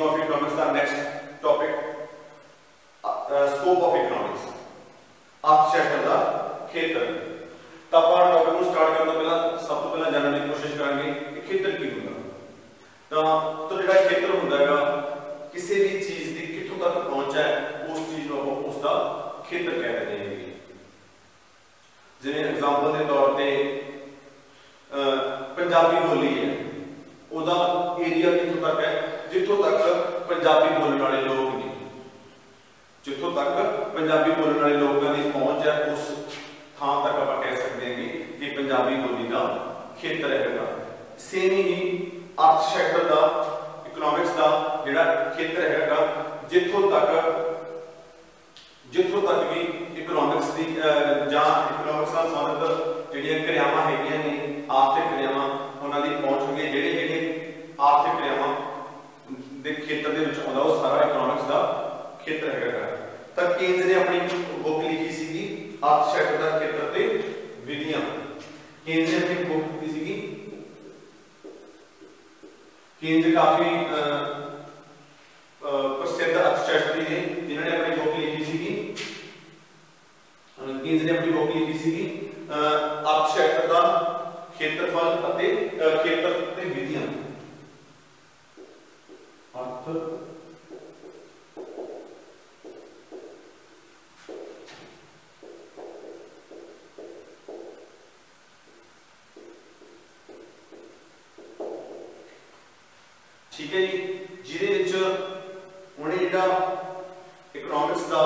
of economics का next topic scope of economics अर्थशास्त्र का खेतर। तो आप टॉपिक को स्टार्ट करने पहला सब तो पहला जानने की कोशिश करेंगे कि खेतर की होगा। तो जो खेतर होता है किसी भी चीज की कितों तक पहुंच है उस चीज को उसका खेतर कहते हैं। जिन्हें एग्जांपल के तौर पे पंजाबी बोली है ਉਹਦਾ ਏਰੀਆ ਕਿੱਥੋਂ ਤੱਕ ਹੈ ਜਿੱਥੋਂ ਤੱਕ ਪੰਜਾਬੀ ਬੋਲਣ ਵਾਲੇ ਲੋਕ ਨੇ, ਜਿੱਥੋਂ ਤੱਕ ਪੰਜਾਬੀ ਬੋਲਣ ਵਾਲੇ ਲੋਕਾਂ ਦੀ ਪਹੁੰਚ ਹੈ ਉਸ ਥਾਂ ਤੱਕ ਆਪਾਂ ਕਹਿ ਸਕਦੇ ਹਾਂ ਕਿ ਪੰਜਾਬੀ ਬੋਲੀ ਦਾ ਖੇਤਰ ਹੈਗਾ। ਸੇਮ ਹੀ ਅਰਥ ਸ਼ਾਸਤਰ ਦਾ ਇਕਨੋਮਿਕਸ ਦਾ ਜਿਹੜਾ ਖੇਤਰ ਹੈਗਾ ਜਿੱਥੋਂ ਤੱਕ ਵੀ ਇਕਨੋਮਿਕਸ ਦੀ ਜਾਂ ਇਕਨੋਮਿਕਸ ਨਾਲ ਸੰਬੰਧਿਤ ਜਿਹੜੀਆਂ ਕਿਰਿਆਵਾਂ ਹੈਗੀਆਂ ਨੇ ਆਰਥਿਕ ਕਿਰਿਆਵਾਂ ਉਹਨਾਂ ਦੀ ਪਹੁੰਚ ਹੁੰਦੀ ਹੈ। ਜਿਹੜੇ आर्थिक क्रियावां दे खेतर दे विच आउंदा वो सारा इकोनॉमिक्स दा खेतर हैगा। तां केंद्र ने अपनी बुक लिखी सीगी अर्थशास्त्र दा खेतर ते विधियां। केंद्र ने अपनी बुक लिखी सीगी, केंद्र काफी प्रसिद्ध अर्थशास्त्री ने जिन्होंने अपनी बुक लिखी सीगी। केंद्र ने अपनी बुक लिखी सीगी अर्थशास्त्र दा खेत्रफल अते खेतर ते विधियां। ठीक है जी, जिहदे विच हुणे जिहड़ा इकोनॉमिक्स दा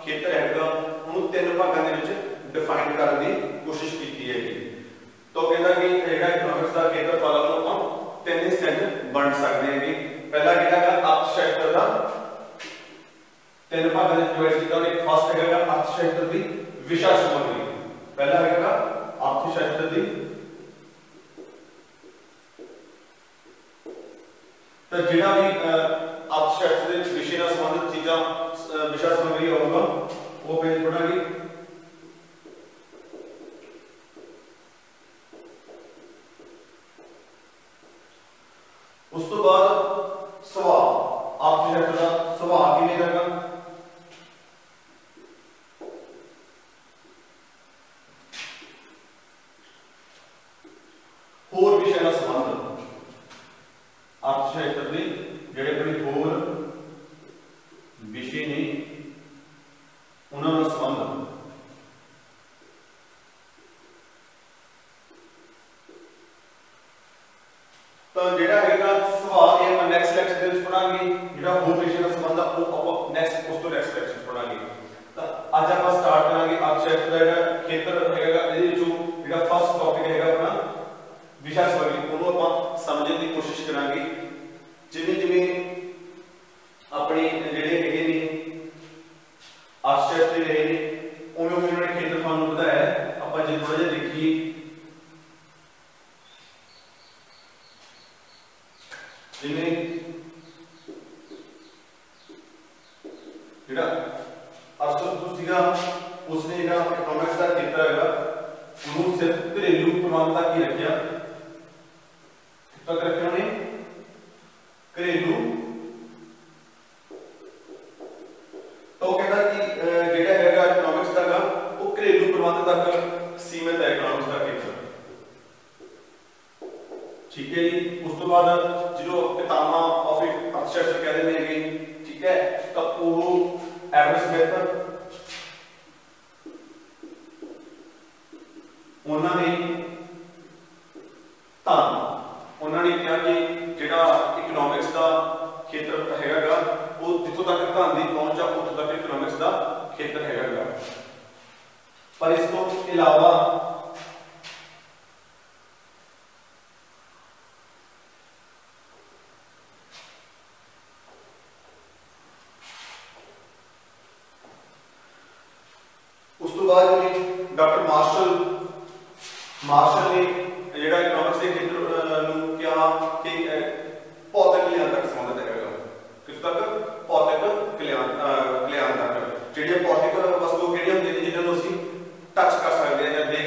खेतर हैगा उहनूं तीन भागां दे विच डिफाइन करन दी कोशिश कीती है। तो कहंदा कि जिहड़ा इकोनॉमिक्स दा खेत्रफल है उहनूं आपां तीन हिस्सिਆਂ 'ਚ वंड सकदे हां। पहला जिहड़ा अर्थशास्त्र दा तीन भागां दे डिवाइड कीता उहने। फर्स्ट हैगा अर्थशास्त्र दी विषय सामग्री, पहला हैगा अर्थशास्त्र दी तो जिहड़ा भी अर्थशास्त्र दे विषय नाल संबंधित चीज़ां विषय सामग्री होगा वो पेज पढ़ांगे। उस तो बाद सवाल अर्थशास्त्र का सवाल किवें करना, होर विषय का संबंध अर्थशास्त्र के जिहड़े कोई होर विषय ने उन्हां दा संबंध। तो जिहड़ा हैगा सवाल ये मैं नेक्स्ट लेक्चर दे विच पढ़ांगे। जिहड़ा होर विषय का संबंध है वो आप नेक्स्ट उस तो नेक्स्ट लेक्चर पढ़ांगे। तो अज आप स्टार्ट करांगे अर्थशास्त्र का जिहड़ा खेतर हैगा इहदे विचों जिहड़ा फर्स्ट टॉपिक हैगा अपना विषय सामग्री ਉਹਨੂੰ ਆਪਾਂ ਸਮਝਣ ਦੀ ਕੋਸ਼ਿਸ਼ ਕਰਾਂਗੇ। ਜਿਵੇਂ ਆਪਣੇ ਜਿਹੜੇ ਹੈਗੇ ਨੇ ਅਰਥਸ਼ਾਸਤਰੀ ਰਹੇ ਨੇ ਉਵੇਂ ਉਹਨਾਂ ਨੇ ਖੇਤਰਫਲ ਨੂੰ ਵਧਾਇਆ। ਆਪਾਂ ਜੇ ਥੋੜਾ ਜਿਹਾ ਦੇਖੀਏ ਜਿਵੇਂ ਜਿਹੜਾ ਅਰਸਤੂ ਸੀਗਾ ਉਸਨੇ ਜਿਹੜਾ ਇਕਨੋਮਿਕਸ ਦਾ ਖੇਤਰ ਹੈਗਾ ਉਹਨੂੰ ਸਿਰਫ ਘਰੇਲੂ ਪ੍ਰਬੰਧ ਤੱਕ ਹੀ ਰੱਖਿਆ। तक रखे उन्हें घरेलू। तो कहता कि जिहड़ा हैगा इकोनॉमिक्स दा वो घरेलू प्रबंध तक सीमित है इकोनॉमिक्स दा खेतर। ठीक है जी। उस तो बाद जो पितामह ऑफ अर्थशास्त्र कह देंगे कि ठीक है तो वो एडम स्मिथ उन्होंने उन्होंने कहा कि जिहड़ा इकोनॉमिक्स का खेतर हैगा वो जिथों तक धन की पहुंच है उतों तक इकोनॉमिक्स का खेतर हैगा। पर इस तो इलावा उस तो बाद डॉक्टर मार्शल ने जिहड़ा इकोनॉमिक्स के खेतर कि भौतिक कल्याण तक संबंधित है। किस तक? भौतिक कल्याण तक। जिहड़ियां भौतिक वस्तु किहड़ियां होंदियां ने जिन्हां नूं असीं टच कर सकते हैं या देख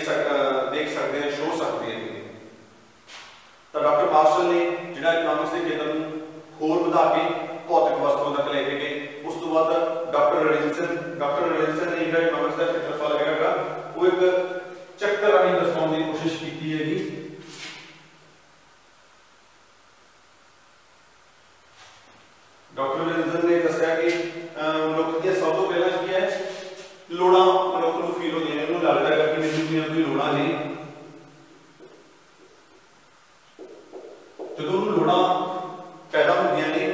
सकते हैं, छू सकते हैं। तो डॉक्टर मार्शल ने जिहड़ा इकोनॉमिक्स के खेतर नूं होर वधा के डॉक्टर विलियमसन ने दस्या कि मनुख दी सब तो पहला की है लोड़ा मनुख नूं फील होंदियां ने, उन्हें लगदा है कि मेरी कोई लोड़ा ने, जो लोड़ा पैदा होंदियां ने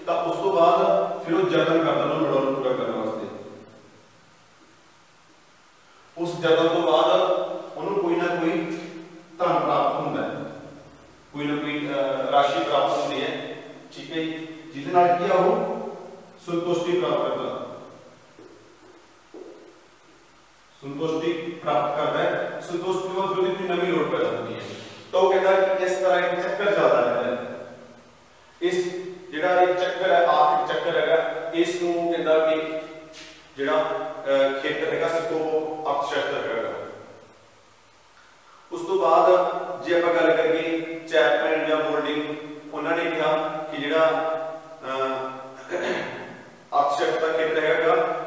तो उस तो बाद फिर वो जतन करता है लोड़ा पूरा करने वास्ते। उस जतन तो बाद उन्होंने कोई ना कोई धन प्राप्त होता है, कोई ना कोई राशि प्राप्त होती है, ठीक है, जिसके नाल की वो संतुष्टि प्राप्त करता, संतुष्टि प्राप्त करता है। संतुष्टि के बाद फिर नवी लोड़ पैदा होती है। तो कहता है कि इस तरह एक चक्कर चलता रहता है। इस जिहड़ा एक चक्कर है, आर्थिक चक्कर है, इसनूं कहता कि जिहड़ा खेतर है सको अर्थशास्त्र है। उस तो बाद जे आपां गल करिए चैपमैन या मोल्डिंग, उन्होंने कहा कि जिहड़ा अर्थशास्त्र का खेतर है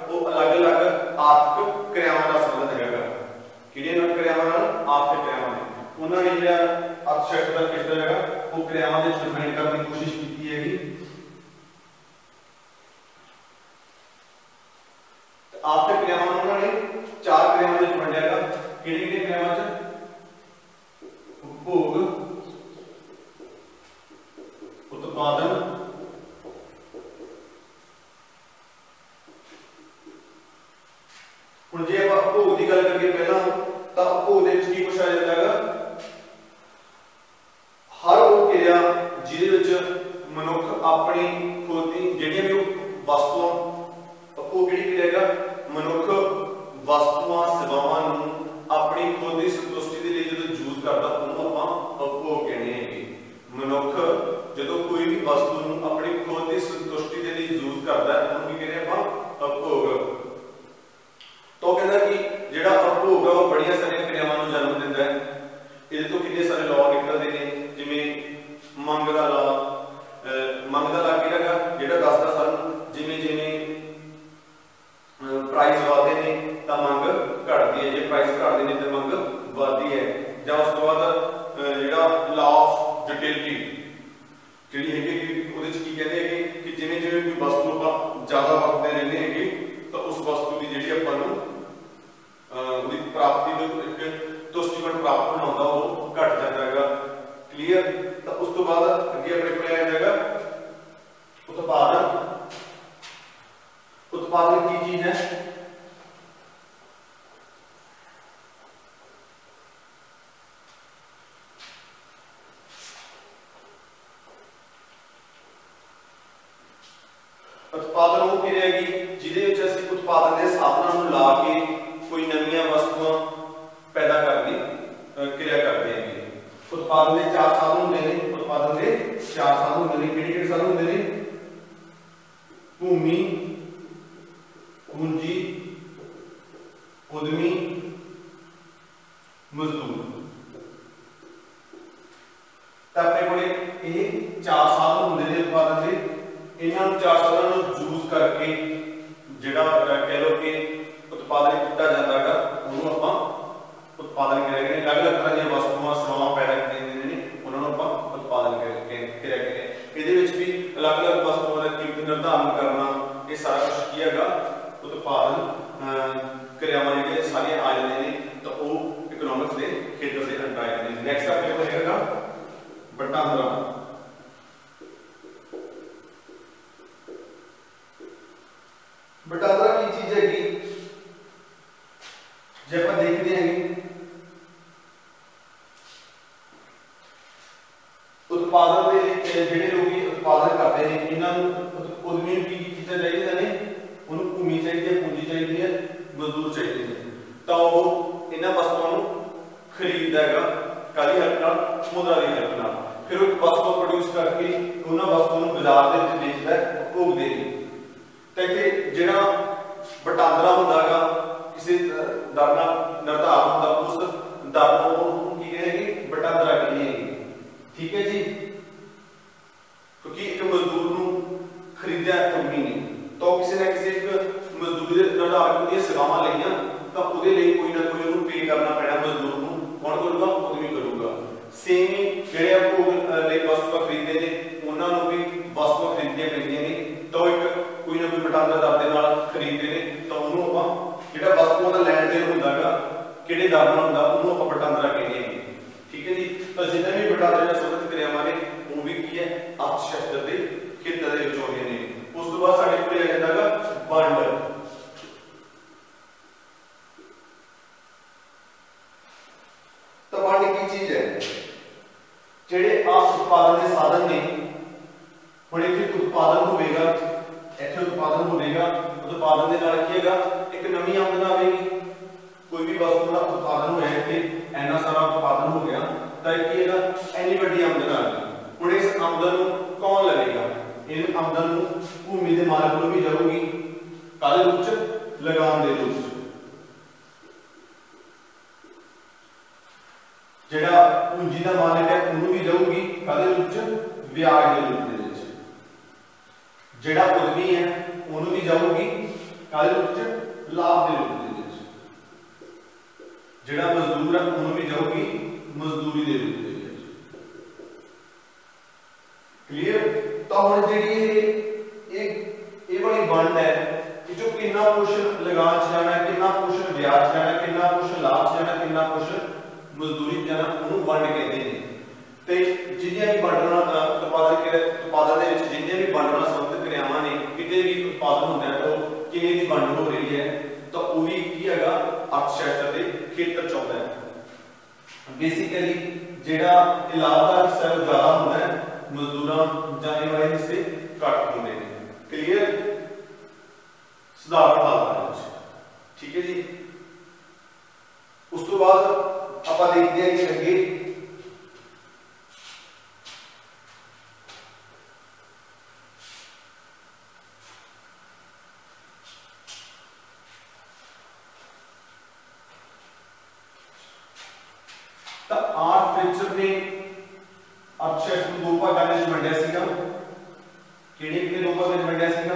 वो अलग अलग आर्थिक क्रियावां का संबंध है, किहड़ियां क्रियावां नाल आर्थिक क्रियावां ने उन्होंने जिहड़ा अर्थशास्त्र का खेतर है वो क्रियावां दे डिफाइन करने की कोशिश की है। आर्थिक क्रियावां उन्होंने चार क्रियावां दे वंडिया, किहड़ी क्रियावां च उपभोग, उत्पादन, हुण जे आपां उपभोग की गल करिए पहला तो उपभोग दे विच की कुछ आ जाता है, हर वो क्रिया जिहदे मनुख अपनी खुद की जिहड़ियां भी वस्तुआं उपभोग किहड़ी क्रिया मनुख वस्तुआं सेवावां नूं अपनी खुद की संतुष्टि के लिए जो यूज करता उन्होंने आपां उपभोग कहने हैं। मनुख जो कोई भी वस्तु नूं अपनी खुद की संतुष्टि के लिए यूज करता है उन्होंने की कहने आपां उपभोग। तो कहता कि जिहड़ा उपभोग है वो बड़िया सारिया क्रियावां नूं जन्म दिंदा है। इहदे तो कितने सारे लॉ निकलते हैं, जिवें मंग दा लॉ, मंग दा लॉ किहड़ा जिहड़ा दसदा सानूं जिवें जिवें प्राइस वाधे ने तो मंग घटती है, जो प्राइस घटते हैं तो मंग बढ़ती है। या उस तो बाद जिहड़ा लॉ ऑफ यूटिलिटी जिहड़ी है उहदे च की कहते हैं कि जिवें जिवें कोई वस्तु आपां ज़्यादा वरतदे रहंदे हैगे तो उस वस्तु की जिहड़ी आपां नूं उहदी प्राप्ति एक तुष्टिपन प्राप्त होना होंदा वो घट जाता है। क्लीयर। तो उस तो बाद अगे अपने को आ जाएगा उत्पादन। उत्पादन की चीज है उत्पादन वो क्रिया है जिहदे विच उत्पादन के साधनों ला के कोई नवीं वस्तुआं पैदा करने क्रिया करते हैं। उत्पादन के चार साधन होंगे ने, उत्पादन के चार साधन होंगे ने, किहड़े साधन होंगे ने? भूमि, पूंजी, उद्यमी, मजदूर। तो अपने को ये चार साधन होंगे ने उत्पादन के, इन्होंने चार साधनों यूज करके जिहड़ा कह लो कि उत्पादन किया जाता है उन्होंने आपां उत्पादन करेंगे। अलग अलग तरह की वस्तुआं सेवावां पैदा करने उन्होंने आपां उत्पादन क्रिया करेंगे। इहदे विच भी अलग अलग वस्तुओं का कीमत निर्धारण करना ये सारा कुछ की है उत्पादन क्रियावां जिहड़ियां सारियां आ जांदियां ने तो वो इकोनॉमिक्स के खेत्र से अंडर आ जांदियां। नैक्सट अपने को हैगा वटांदरा। वटांदरा की चीज हैगी जे आप देखते हैं उत्पादन के जिहड़े लोग उत्पादन करते हैं इन्होंने उद्यमी की चीज़ां चाहिए ने, उन्होंने भूमि चाहिए, पूंजी चाहिए है, मजदूर चाहिए है। तो वो इन्हां वस्तुओं को खरीददा है काहदी हेल्प नाल? मुद्रा की हेल्प नाल। फिर एक वस्तु प्रोड्यूस करके उन्हां वस्तुओं को बाजार दे विच बेचदा है उपभोग दे लई। तो इत्थे जिहड़ा वटांदरा हुंदा है किसी दर नाल निर्धारित होंदा उस दर को की कहेगी वटांदरा कहेगी। ठीक है जी, क्योंकि एक मजदूर को खरीदा कंपनी ने तो किसी ना किसी मजदूरी निर्धारित की सेवावां लईआं तो उहदे लई कोई ना कोई उहनूं पे करना पैना मजदूर को। कौन करूगा? उद्यमी करूगा। सेम ही जिहड़े उपभोग लई वस्तुआं खरीददे ने उन्हां नूं भी वस्तुआं खरीदणीआं पैंदियां ने तो ਇੱਥੇ ਉਤਪਾਦਨ ਹੋਵੇਗਾ, ਉਤਪਾदन ਦੇ ਨਾਲ ਕੀ ਹੈਗਾ ਇੱਕ ਨਵੀਂ ਆਮਦਨ ਆਵੇਗੀ। कोई भी वस्तु का उत्पादन होया है इन्ना सारा उत्पादन हो गया तो की है इन्नी वड्डी आमदन आ गई। हुण इस आमदन को कौन लवेगा? इन आमदन को भूमि के मालिक को भी जाऊगी काले रूप च लगान दे रूप च। जिहड़ा पूंजी का मालिक है उन्होंने भी जाऊगी काले रूप च ब्याज के रूप दे विच। जिहड़ा उद्यमी है उन्होंने भी जाऊगी काले रूप च लाभ के रूप दे। जिहड़ा मजदूर है उन्होंने भी जाऊगी मजदूरी के रूप में। क्लियर? तो हुण जिहड़ी ये वाली वंड है कि जो कितना कुछ लगान च जाना, कितना कुछ ब्याज च जाना, कितना कुछ लाभ च जाना, कितना कुछ मजदूरी च जाना, उन्होंने वंड कहते हैं। ते जिन्नियां भी वंड नाल उत्पादन दे विच जिन्नियां भी वंड नाल संबंधित क्रियावां ने किते भी उत्पादन होंदा है तो किवें दी वंड हो रही है तो वो भी की हैगा अर्थशास्त्र दे खेतर च आउंदा है। बेसिकली जिहड़ा लाभ दा हिस्सा है ज्यादा होंदा है, मजदूरां जाने वाले हिस्से घट होंदे ने। क्लियर? साधारण हालत विच ठीक है जी। उस तो बाद आपां देखते हैं कि अगे ने अर्थशास्त्र को दो भागों में वंडिया सीगा। किहड़े दो भागों में वंडिया सीगा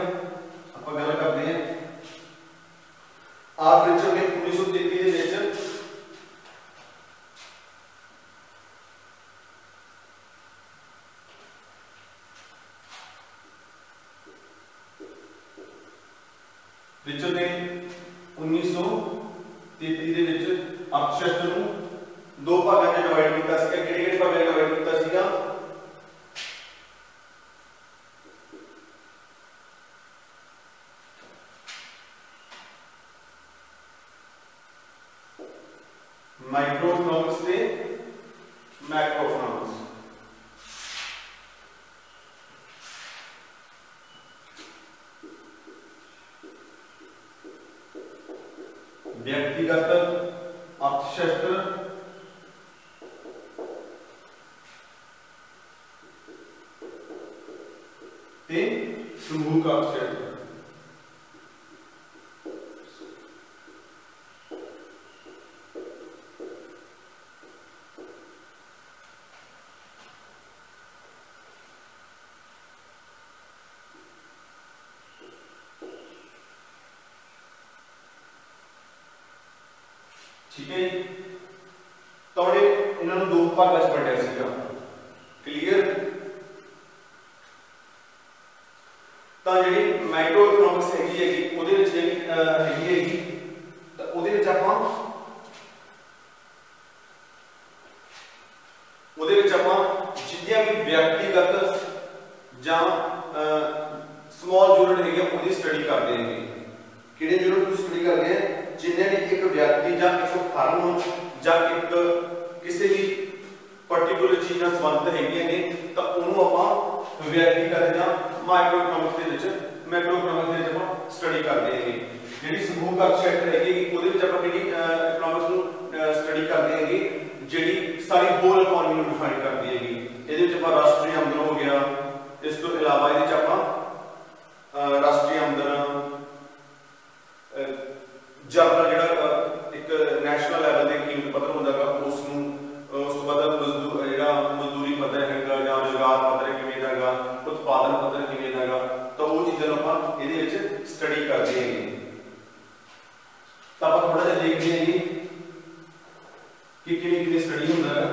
आपां गल करते हैं। आर फ्रिचर ने 1933 दे विच फ्रिचर ने 1933 दे विच अर्थशास्त्र को दो भागों में डिवाइड किया सीगा। किहड़े भागों में डिवाइड किया सीगा? माइक्रो इकोनॉमिक्स ते मैक्रो इकोनॉमिक्स। व्यक्तिगत अर्थशास्त्र ते समूह का अर्थशास्त्र। ठीक है तो इन्होंने दो भागों में वंडिया सीगा। क्लियर? तो जी माइक्रो इकोनॉमिक्स हैगी उहदे विच हैगी तो उहदे विच आपां जिन्नियां भी व्यक्तिगत जां स्मॉल यूनिट हैगी उहदी स्टडी करते हैं। किहड़े यूनिट की स्टडी करते हैं? जिन्हें भी एक व्यक्ति जां एक फर्म जां एक किसी भी पर्टिकुलर चीज नाल संबंधित हैगी ने तो उन्होंने आपां व्यक्तिगत जां माइक्रो इकोनॉमिक्स दे विच मैक्रो इकोनॉमिक्स दे विच आपां स्टडी करते हैं। जिहड़ी समूह का अर्थशास्त्र हैगी उहदे विच आपां किहड़ी इकोनॉमिक्स नूं स्टडी करते हैं जिहड़ी सारी होल इकोनॉमी नूं डिफाइन करदी हैगी। इहदे विच आपां राष्ट्रीय आमदन हो गया, इस तो इलावा इहदे विच आपां राष्ट्रीय आमदन जनरल जिहड़ा एक नैशनल लैवल ते कीमत पत्र हुंदा है उस तो बाद मजदूर जिहड़ा मजदूरी पत्र हैगा जां रोजगार पत्र किवें दा हैगा, उत्पादन पत्र किवें दा हैगा, तो वो चीज़ां आपां इहदे विच स्टडी करदे हैं। तो आपां थोड़ा जिहा देखदे हैं कि किवें स्टडी हुंदा है।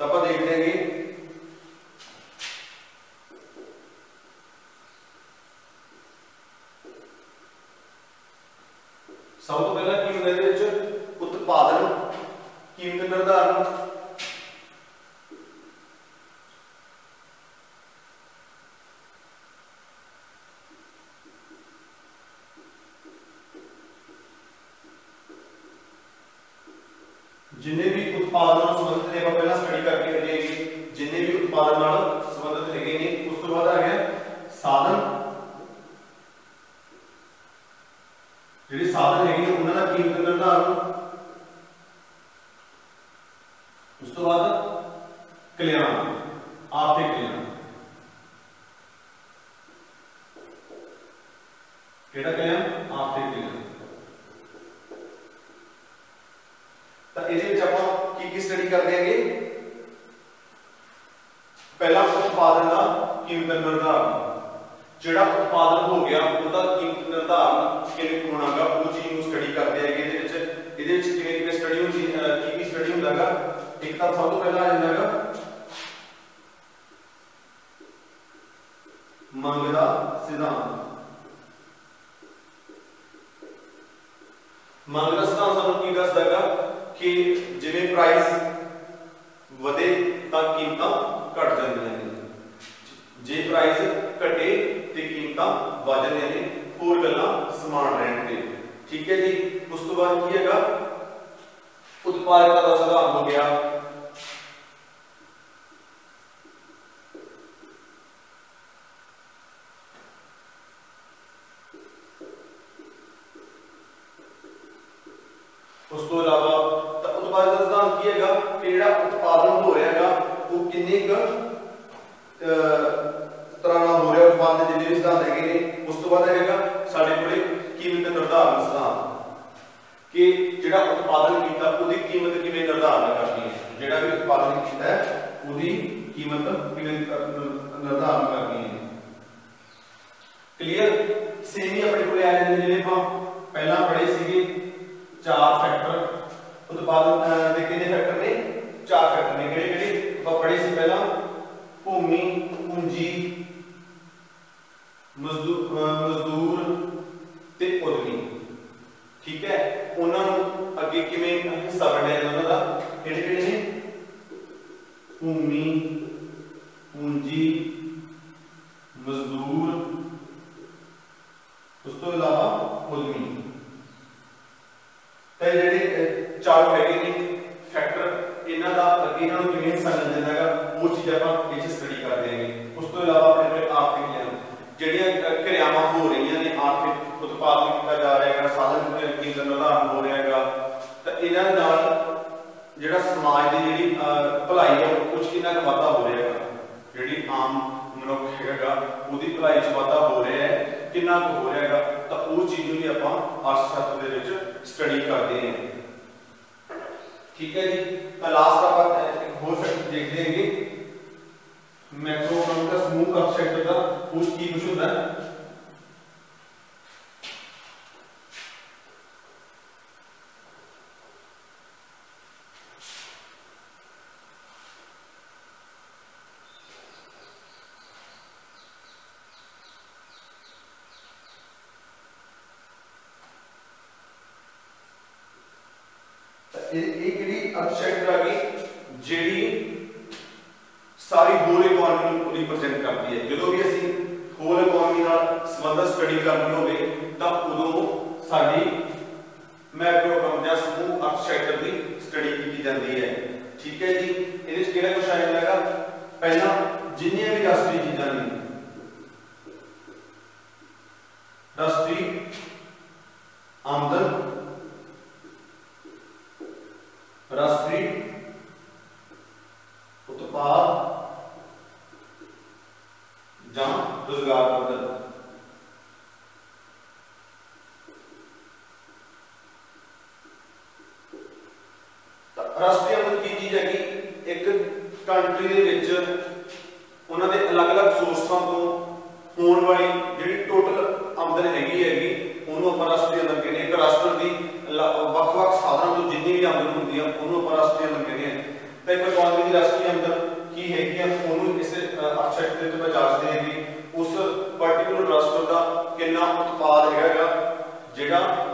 तो आप देखते हैं सब तो पहला की होंदा उत्पादन कीमत निर्धारण। जिन्ने भी उत्पादन ਨਾਲ ਸੰਬੰਧਿਤ ਨੇ ਆਪਾਂ ਪਹਿਲਾਂ ਸਟੱਡੀ ਕਰਕੇ ਹਟੇ ਹੈਗੇ जिन्ने भी उत्पादन ਨਾਲ ਸੰਬੰਧਿਤ ਹੈਗੇ ਨੇ ਉਸ ਤੋਂ ਬਾਅਦ ਆ ਗਿਆ ਸਾਧਨ ਜਿਹੜੇ ਸਾਧਨ ਹੈਗੇ ਨੇ ਉਹਨਾਂ ਦਾ ਕੀਮਤ ਨਿਰਧਾਰਨ ਉਸ ਤੋਂ ਬਾਅਦ ਕਲਿਆਣ ਆਰਥਿਕ ਕਲਿਆਣ ਕਿਹੜਾ ਕਲਿਆਣ ਆਰਥਿਕ ਕਲਿਆਣ ਤਾਂ ਇਹਦੇ ਵਿੱਚ ਆਪਾਂ ਕੀ ਸਟੱਡੀ ਕਰਦੇ ਹੈਗੇ पहला उत्पादन का कीमत निर्धारण ਜਿਹੜਾ उत्पादन हो गया ਉਹਦਾ कीमत निर्धारण ਕਿਵੇਂ ਹੋਣਾਗਾ ਉਹ ਚੀਜ਼ ਨੂੰ ਸਟੱਡੀ ਕਰਦੇ ਹੈਗੇ ਇਹਦੇ ਵਿੱਚ ਕਿਵੇਂ ਸਟੱਡੀ ਹੁੰਦੀ ਕੀ ਸਟੱਡੀ ਹੁੰਦਾਗਾ ਇੱਕ ਤਾਂ ਸਭ ਤੋਂ ਪਹਿਲਾਂ ਆ ਜਾਂਦਾਗਾ ਮੰਗ ਦਾ ਸਿਧਾਂਤ ਮੰਗ ਦਾ ਸਿਧਾਂਤ ਸਾਨੂੰ ਕੀ ਦੱਸਦਾਗਾ ਕਿ ਜਿਵੇਂ ਪ੍ਰਾਈਸ ਵਧੇ ਤਾਂ ਕੀਮਤਾਂ घट जांदियां ने जे प्राइस घटे ते कीमतां वध जांदियां ने होर गल्लां समान रहणगे ठीक है जी उस तो बाद की हैगा उत्पादकता दा सुधार हो गया उस तो इलावा उत्पादकता दा सिद्धांत की हैगा कि जेहड़ा उत्पादन हो रहा हैगा वो किन्ने तरह हो रहा उत्पादन जिन्ने भी सिद्धांत है उस तो बाद है साडे कोले कीमत निर्धारण सिद्धांत कि जिहड़ा उत्पादन कीता उहदी कीमत किवें निर्धारण करनी है जिहड़ा भी उत्पादन कीता है उहदी कीमत किवें निर्धारण करनी है क्लियर सेम ही अपने कोले आ जांदे जिहड़े ਆਪਾਂ ਪਹਿਲਾਂ पढ़े ਸੀਗੇ चार फैक्टर उत्पादन दे किन्ने फैक्टर ने चार फैक्टर ने किहड़े पढ़े से पहला भूमि पूंजी मजदूर ते उद्यमी ठीक है उन्होंने अगे किवें हिस्सा वंडिया जांदा दा किहड़े ने भूमि पूंजी मजदूर उस तो इलावा उद्यमी ते जिहड़े चार हैगे ने फैक्टर इन्हां दा अगे इन्हां नूं किवें हिस्सा मिल जांदागा वो चीज़ आपां इस स्टडी करदे हां उस तो इलावा अपने कोल आर्थिक ज्ञान ਜਿਹੜੀਆਂ ਕਿਰਿਆਵਾਂ ਹੋ ਰਹੀਆਂ ਨੇ ਆਰਥਿਕ ਉਤਪਾਦਨ ਕੀਤਾ ਜਾ ਰਿਹਾ ਹੈਗਾ ਸਾਧਨ ਕੀਮਤ ਨਿਰਧਾਰਨ ਹੋ ਰਿਹਾ ਹੈਗਾ ਤਾਂ ਇਹਨਾਂ ਨਾਲ ਜਿਹੜਾ ਸਮਾਜ ਦੀ ਜਿਹੜੀ ਭਲਾਈ ਹੈ ਕੁਝ ਕਿੰਨਾ ਕੁ ਵਾਧਾ ਹੋ ਰਿਹਾ ਹੈਗਾ ਜਿਹੜੀ ਆਮ ਮਨੁੱਖ ਹੈਗਾ ਉਹਦੀ ਭਲਾਈ 'ਚ ਵਾਧਾ ਹੋ ਰਿਹਾ ਹੈ ਕਿੰਨਾ ਕੁ ਹੋ ਰਿਹਾ ਹੈਗਾ ਤਾਂ ਉਹ ਚੀਜ਼ ਨੂੰ ਵੀ ਆਪਾਂ ਅਰਥਸ਼ਾਸਤਰ ਦੇ ਵਿੱਚ ਸਟੱਡੀ ਕਰਦੇ ਹਾਂ ठीक है जी तो लास्ट आप हो सकते देखते हैं मैक्रो इकोनॉमिक का समूह अर्थशास्त्र का कुछ की कुछ होता है अर्थशास्त्र आ गई ਜਿਹੜੀ ਸਾਰੀ ਹੋਲ ਇਕਨੋਮੀ ਨੂੰ ਰਿਪਰੈਜ਼ੈਂਟ ਕਰਦੀ ਹੈ ਜਦੋਂ ਵੀ ਅਸੀਂ ਹੋਲ ਇਕਨੋਮੀ ਨਾਲ ਸੰਬੰਧਿਤ ਸਟੱਡੀ ਕਰਨੀ ਹੋਵੇ ਤਾਂ ਉਦੋਂ ਸਾਡੀ ਮੈਕਰੋ ਇਕਨੋਮੀ ਜਾਂ ਸਮੂਹ ਅਰਥਸ਼ਾਸਤਰ ਦੀ ਸਟੱਡੀ ਕੀਤੀ ਜਾਂਦੀ ਹੈ ਠੀਕ ਹੈ ਜੀ ਇਹਦੇ ਵਿੱਚ ਕਿਹੜਾ ਕੁਝ ਆ ਜਾਂਦਾ ਹੈਗਾ ਪਹਿਲਾਂ ਜਿੰਨੀਆਂ ਵੀ ਰਾਸ਼ਟਰੀ ਚੀਜ਼ਾਂ ਨੇ ਰਾਸ਼ਟਰੀ ਆਮਦਨ राष्ट्रीय उत्पाद ਜਾਂ रोजगार पद्धति राष्ट्रीय आमदन की चीज हैगी एक कंट्री ਦੇ ਵਿੱਚ ਉਹਨਾਂ ਦੇ ਅਲੱਗ-ਅਲੱਗ ਸੋਰਸਾਂ ਤੋਂ ਹੋਣ ਵਾਲੀ ਜਿਹੜੀ ਟੋਟਲ ਆਮਦਨ ਹੈਗੀ ਉਹਨੂੰ ਆਪਾਂ ਰਾਸ਼ਟਰੀ ਆਮਦਨ ਕਹਿੰਦੇ ਹਾਂ ਇੱਕ ਰਾਸ਼ਟਰ ਦੀ ਵੱਖ-ਵੱਖ ਸਾਧਨਾਂ ਤੋਂ ਜਿੰਨੀ ਵੀ ਆਮਦਨ ਹੁੰਦੀ ਆ ਉਹਨੂੰ ਆਪਾਂ ਰਾਸ਼ਟਰੀ ਆਮਦਨ ਕਹਿੰਦੇ ਹਾਂ ਤਾਂ ਇੱਕ ਇਕਨੋਮੀ ਦੀ ਰਾਸ਼ਟਰੀ ਆਮਦਨ ਕੀ ਹੈਗੀ ਆ ਉਹਨੂੰ ਇਸ ਅਰਥਸ਼ਾਸਤਰ ਦੇ ਵਿੱਚ ਜਾਣਦੇ ਹੈਗੇ ਉਸ ਪਾਰਟਿਕੂਲਰ ਰਾਸ਼ਟਰ ਦਾ ਕਿੰਨਾ ਉਤਪਾਦ ਹੈਗਾ ਜਿਹੜਾ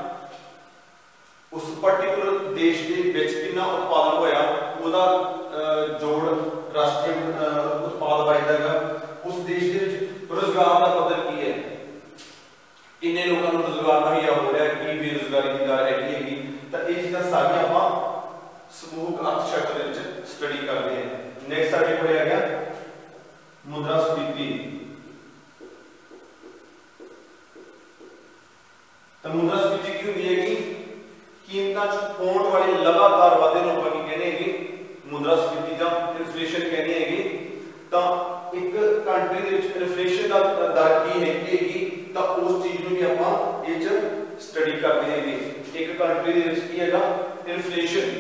ਉਸ ਪਾਰਟਿਕੂਲਰ ਦੇਸ਼ ਦੇ ਵਿੱਚ ਕਿੰਨਾ ਉਤਪਾਦਨ ਹੋਇਆ ਉਹਦਾ ਜੋੜ ਰਾਸ਼ਟਰੀ ਉਤਪਾਦ ਬਣਦਾ ਹੈਗਾ ਉਸ ਦੇਸ਼ ਦੇ ਵਿੱਚ ਰੋਜ਼ਗਾਰ ਦਾ ਪੱਧਰ ਕੀ ਹੈ इन्ने लोगों को रोजगार मुहैया हो रहा है कि बेरोजगारी की दर हैगी तो ये चीज़ां सारियां आपां ਸਮੂਹਕ ਅਰਥਸ਼ਾਸਤਰ ਦੇ ਵਿੱਚ ਸਟੱਡੀ ਕਰਦੇ ਹਾਂ। ਨੈਕਸਟ ਸਾਡੇ ਕੋਲ ਆ ਗਿਆ ਮੁਦਰਾਸਫੀਤੀ। ਤਾਂ ਮੁਦਰਾਸਫੀਤੀ ਕੀ ਹੁੰਦੀ ਹੈ ਕਿ कीमतां च होने वाले लगातार वाधे ਨੂੰ ਆਪਾਂ ਕੀ ਕਹਿੰਦੇ ਹੈਗੇ ਮੁਦਰਾਸਫੀਤੀ ਜਾਂ ਇਨਫਲੇਸ਼ਨ ਕਹਿੰਦੇ ਹੈਗੇ। ਤਾਂ ਇੱਕ ਕੰਟਰੀ ਦੇ ਵਿੱਚ ਇਨਫਲੇਸ਼ਨ ਦਾ ਦਰ ਕੀ ਹੈਗੀ ਤਾਂ ਉਸ ਚੀਜ਼ ਨੂੰ ਵੀ ਆਪਾਂ ਇਹ ਚ ਸਟੱਡੀ ਕਰਦੇ ਹੈਗੇ। ਇੱਕ ਕੰਟਰੀ ਦੇ ਵਿੱਚ ਕੀ ਹੈਗਾ ਇਨਫਲੇਸ਼ਨ,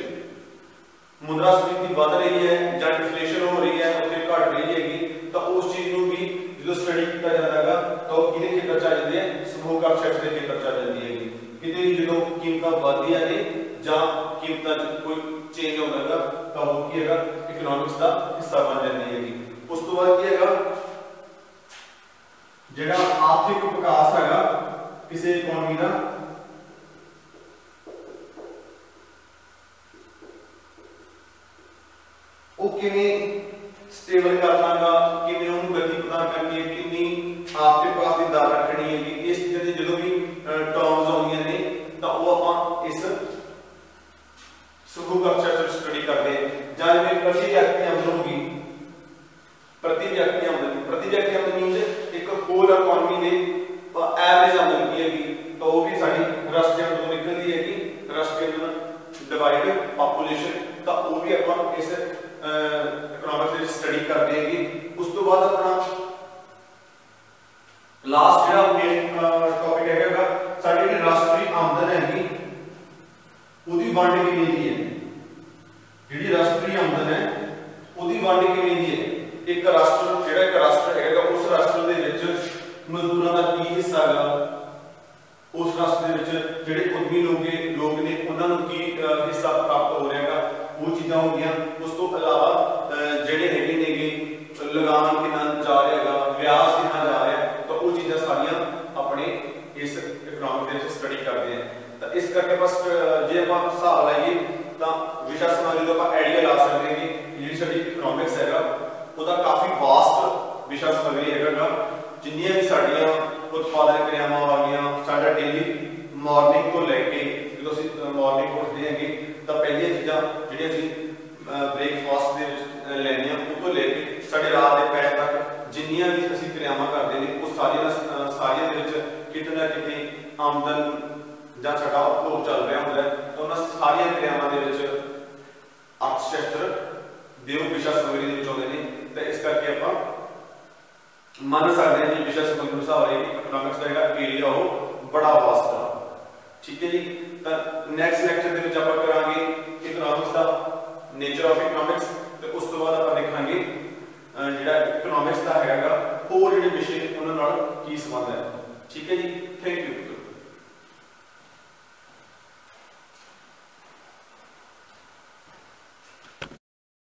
ਮੁਦਰਾਸਫੀਤੀ ਵੱਧ ਰਹੀ ਹੈ ਜਾਂ ਇਨਫਲੇਸ਼ਨ ਹੋ ਰਹੀ ਹੈ ਉੱਥੇ ਘਟ ਰਹੀ ਹੈਗੀ ਤਾਂ ਉਸ ਚੀਜ਼ ਨੂੰ ਵੀ ਜਦੋਂ ਸਟੱਡੀ ਕੀਤਾ ਜਾਂਦਾ ਹੈਗਾ ਤਾਂ ਉਹ ਕਿਹਦੇ ਖੇਤਰ ਚ ਆ ਜਾਂਦੀ ਹੈ ਸਮੂਹਕ ਅਰਥਸ਼ਾਸਤਰ ਦੇ ਖੇਤਰ ਚ ਆ ਜਾਂਦੀ ਹੈਗੀ। ਕਿਤੇ ਵੀ ਜਦੋਂ ਕੀਮਤਾਂ ਵਧਦੀਆਂ ਨੇ ਜਾਂ ਕੀਮਤਾਂ 'ਚ ਕੋਈ ਚੇਂਜ ਆਉਂਦਾ ਹੈਗਾ ਤਾਂ ਉਹ ਕੀ ਹੈਗਾ ਇਕਨੋਮਿਕਸ ਦਾ ਹਿੱਸਾ ਬਣ ਜਾਂਦੀ ਹੈਗੀ। ਉਸ ਤੋਂ ਬਾਅਦ ਕੀ ਹੈਗਾ ਜਿਹੜਾ ਆਰਥਿਕ ਵਿਕਾਸ ਹੈਗਾ ਕਿਸੇ ਇਕਨੋਮੀ ਦਾ ਉਹ ਕਿਵੇਂ ਸਟੇਬਲ ਕਰਨਾਗਾ, ਕਿਵੇਂ ਉਹਨੂੰ ਗਤੀ ਪ੍ਰਦਾਨ ਕਰਨੀ ਹੈ, ਕਿੰਨੀ ਆਰਥਿਕ ਵਿਕਾਸ ਦੀ ਦਰ ਰੱਖਣੀ ਹੈਗੀ। ਇਸ ਚੀਜ਼ਾਂ ਦੀ ਜਦੋਂ ਵੀ ਟਰਮਸ ਆਉਂਦੀਆਂ ਨੇ ਤਾਂ ਉਹ ਆਪਾਂ ਇਸ ਸਮੂਹਕ ਅਰਥਸ਼ਾਸਤਰ ਸਟੱਡੀ ਕਰਦੇ ਹਾਂ। ਜਾਂ ਜਿਵੇਂ ਪ੍ਰਤੀ ਵਿਅਕਤੀ ਆਮਦਨ ਹੋਗੀ, ਪ੍ਰਤੀ ਵਿਅਕਤੀ ਆਮਦਨ ਮੀਨਸ ਇੱਕ ਹੋਲ ਇਕਨੋਮੀ ਦੇ ਐਵਰੇਜ ਆਮਦਨ ਕੀ ਹੈਗੀ ਤਾਂ ਉਹ ਵੀ ਸਾਡੀ ਰਾਸ਼ਟਰੀ ਆਮਦਨ ਨਿਕਲਦੀ ਹੈਗੀ। ਰਾਸ਼ਟਰੀ ਆਮਦਨ ਡਿਵਾਈਡ ਪਾਪੂਲੇਸ਼ਨ ਤਾਂ ਉਹ ਵੀ ਆਪਾਂ ਇਸ ਇਕਨੋਮਿਕਸ ਵਿੱਚ ਸਟੱਡੀ ਕਰਦੇ ਹੈਗੇ। ਉਸ ਤੋਂ ਬਾਅਦ ਆਪਣਾ ਲਾਸਟ ਜਿਹੜਾ ਮੇਨ ਟੌਪਿਕ ਹੈਗਾ ਸਾਡੀ ਜਿਹੜੀ ਰਾਸ਼ਟਰੀ ਆਮਦਨ ਹੈਗੀ ਉਹਦੀ ਵੰਡ ਕਿਵੇਂ ਦੀ ਹੈ। ਜਿਹੜੀ ਰਾਸ਼ਟਰੀ ਆਮਦਨ ਹੈ ਉਹਦੀ ਵੰਡ ਕਿਵੇਂ ਦੀ ਹੈ। ਇੱਕ ਰਾਸ਼ਟਰ ਜਿਹੜਾ ਇੱਕ ਰਾਸ਼ਟਰ ਹੈਗਾ ਉਸ ਰਾਸ਼ਟਰ ਦੇ ਵਿੱਚ ਮਜ਼ਦੂਰਾਂ ਦਾ ਕੀ ਹਿੱਸਾ ਹੈਗਾ, ਉਸ ਰਾਸ਼ਟਰ ਦੇ ਵਿੱਚ ਜਿਹੜੇ ਉਦਮੀ ਲੋਕ ਨੇ ਉਹਨਾਂ ਨੂੰ ਕੀ ਹਿੱਸਾ ਪ੍ਰਾਪਤ ਹੋ ਰਿਹਾ ਹੈਗਾ, ਉਹ ਚੀਜ਼ਾਂ ਹੋ ਗਈਆਂ। ਉਸ ਤੋਂ ਇਲਾਵਾ ਜਿਹੜੇ ਹੈਗੇ ਨੇਗੇ ਲਗਾਨ ਕਿੰਨਾ ਜਾ ਰਿਹਾ ਹੈਗਾ, ਵਿਆਜ ਕਿੰਨਾ ਜਾ ਰਿਹਾ ਤਾਂ ਉਹ ਚੀਜ਼ਾਂ ਸਾਰੀਆਂ ਆਪਣੇ ਇਸ ਇਕਨੋਮਿਕ ਦੇ ਵਿੱਚ ਸਟੱਡੀ ਕਰਦੇ ਹਾਂ। ਤਾਂ ਇਸ ਕਰਕੇ ਬਸ ਜੇ ਆਪਾਂ ਹਿਸਾਬ ਲਾਈਏ ਤਾਂ ਵਿਸ਼ਾ ਸਮਗਰੀ ਦਾ ਆਪਾਂ ਆਈਡੀਆ ਲਾ ਸਕਦੇ ਹਾਂ ਕਿ ਜਿਹੜੀ ਸਾਡੀ ਇਕਨੋਮਿਕਸ ਹੈਗਾ ਉਹਦਾ ਕਾਫੀ ਵਾਸਟ ਵਿਸ਼ਾ ਸਮਗਰੀ ਹੈਗਾ। ਜਿੰਨੀਆਂ ਵੀ ਸਾਡੀਆਂ ਉਤਪਾਦਨ ਕਿਰਿਆਵਾਂ ਆ ਗਈਆਂ, ਸਾਡਾ ਡੇਲੀ ਮਾਰਨਿੰਗ ਤੋਂ ਲੈ ਕੇ ਜਦੋਂ ਅਸੀਂ ਮਾਰਨਿੰਗ ਉੱਠਦੇ ਹੈਗੇ ਤਾਂ ਪਹਿਲੀਆਂ ਚੀਜ਼ਾਂ ਜਿਹੜੀਆਂ ਅਸੀਂ ਬ੍ਰੇਕਫਾਸਟ ਦੇ ਵਿੱਚ ਲੈਂਦੇ ਹਾਂ ਉਹ ਤੋਂ ਲੈ ਕੇ ਸਾਡੇ ਰਾਤ ਦੇ ਪੈਰ ਤੱਕ ਜਿੰਨੀਆਂ ਵੀ ਅਸੀਂ ਕਿਰਿਆਵਾਂ ਕਰਦੇ ਨੇ ਉਹ ਸਾਰੀਆਂ ਦੇ ਵਿੱਚ ਕਿਤੇ ਨਾ ਕਿਤੇ ਆਮਦਨ ਜਾਂ ਸਾਡਾ ਉਪਭੋਗ ਚੱਲ ਰਿਹਾ ਹੁੰਦਾ ਹੈ। ਤਾਂ ਉਹਨਾਂ ਸਾਰੀਆਂ ਕਿਰਿਆਵਾਂ ਦੇ ਵਿੱਚ ਅਰਥਸ਼ਾਸਤਰ ਦੇ ਉਹ ਵਿਸ਼ਾ ਸਮਗਰੀ ਦੇ ਵਿੱਚ ਆਉਂਦੇ ਨੇ। ਤਾਂ ਇਸ ਕਰਕੇ ਆਪਾਂ ਮੰਨ ਸਕਦੇ ਹਾਂ ਕਿ ਵਿਸ਼ਾ ਸਮਗਰੀ ਨੂੰ ਹਿਸਾਬ ਹੈ ਕਿ ਇਕਨੋਮਿਕਸ ਦਾ ਜਿਹੜਾ ਏਰੀਆ ਉਹ ਬੜਾ ਵਾਸਟ ਆ। ਠੀਕ ਹੈ ਜੀ। ਤਾਂ ਨੈਕਸਟ ਲੈਕਚਰ ਦੇ ਵਿੱਚ ਆਪਾਂ ਕਰਾਂਗੇ economics the nature of economics ਤੇ ਉਸ ਤੋਂ ਬਾਅਦ ਆਪਾਂ ਦੇਖਾਂਗੇ ਜਿਹੜਾ ਇਕਨੋਮਿਕਸ ਦਾ ਹੈਗਾ ਹੋਰ ਜਿਹੜੇ ਵਿਸ਼ੇ ਉਹਨਾਂ ਨਾਲ ਕੀ ਸੰਬੰਧ ਹੈ। ਠੀਕ ਹੈ ਜੀ। Thank you.